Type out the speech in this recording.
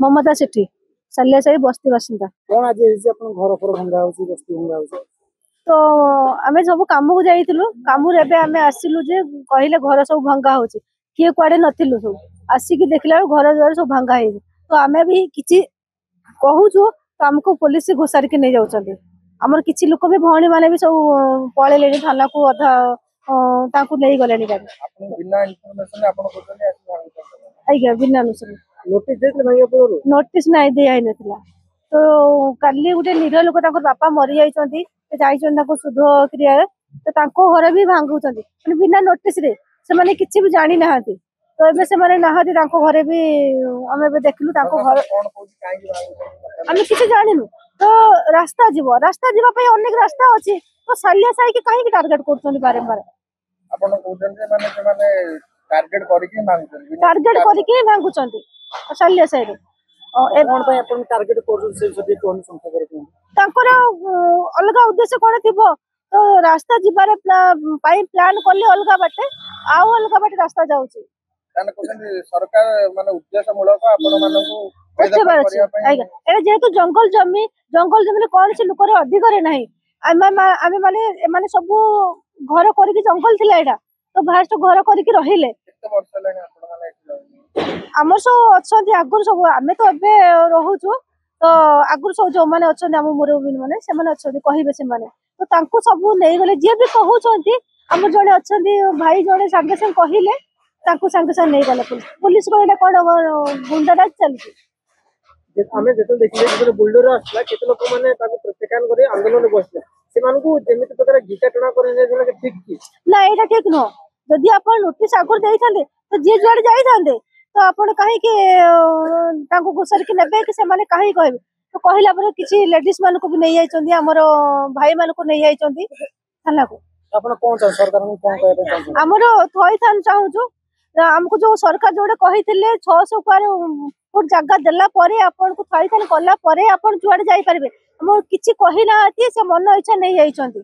ममता सेठी सालिया साही बस्ती बासिंदा। कौन आज घर घर भंगा होची बस्ती भंगा होची तो आम सब कम को जाइलु कम आम आसिलु जे कहले घर सब भंगा होची किए कुआडे नथिलु सब आसिक देखला घर द्वार सब भंगा है तो आम भी किछि कहूछु तो आमको पुलिस घोषार के नहीं जाउछन्ते हमर किछि लोक भी भौणी माने भी सब पळेलेनी थाना को अधा ताकू नहीं गलेनी गाड़ी आपन बिना इन्फॉर्मेशन आपन कोतले आसी आइगा बिना अनुसार नोटिस देले भाई आपन नोटिस नहीं दिया नथिला तो काली गुटे निर लोक ताकर बापा मरि जाइछन्ती ते जाइछन ताको शुद्ध क्रिया तो ताको घर भी भांगुछन्ती माने बिना नोटिस रे से माने किछि भी जानि नाहंती तो एबे से माने नाहंती ताको घरे भी हमें बे देखलु ताको घर कोन कोची काई भांगु हमें किछि जानिनु तो रास्ता जीवा पई अनेक रास्ता अछि तो सालिया साई के काहे की टारगेट करछन्ती बारंबार आपन कोजन जे माने टारगेट करके मांगछन टारगेट करके भांगुछन्ती सालिया साई रे कोन पे आपन टारगेट करछन से जदी कोन संख्या करछन तांकर अलग उद्देश्य कोन थिबो तो रास्ता जीवार पाई प्लान करले अलग बाटे आउ अलग बाटे रास्ता जाउची ताने कोन सरकार माने उद्देश्य मूलक आपन मानको पैदा करिया पई आइगा ए जेतु जंगल जमी रे कोन से लोकर अधिकार नाही आमे माने माने सब घर करके जंगल थिला एडा तो भास्ट घर करके रहिले कितने वर्ष लेने आपन माने हमर सब अछंती आगुर सब आमे तो एबे रहूछु तो आगुर सब जो माने अछंती हम मुरबिन माने से माने अछंती कहिबे से माने तो तांको सब नै गले जे भी कहउछंती हम जणे अछंती भाई जणे संगे संग कहिले तांको संगे संग नै गले पुलिस को एटा कोन गुंडाराज चलती जे हमें जेतो देखिले जे बुलडोर आसला केते लोक माने ताको प्रत्याख्यान करे आंदोलन बसले सेमानकु जेमिति प्रकार गीता टणा करे जे ठीक की ना एटा ठीक न जदि आपण नोटिस आगुर देई थांदे तो जे जुआड जाई थांदे तो आपण काहे के तांको घोषार के नेबे कि से माने काहे कहबे तो कहला पर किछि लेडीज मान को भी नहीं आइचंदी हमर भाई मान को नहीं आइचंदी थाना को आपण कोन सरकार को कोन कहबे चाहू हमर थई थान चाहूछु हमको जो सरकार जोडे कहिथिले 600 पर फुट जगह देला परे आपण को थई थान कला परे आपण जुआड जाई परबे हम किछि कहि ना से मन इच्छा नहीं आइचंदी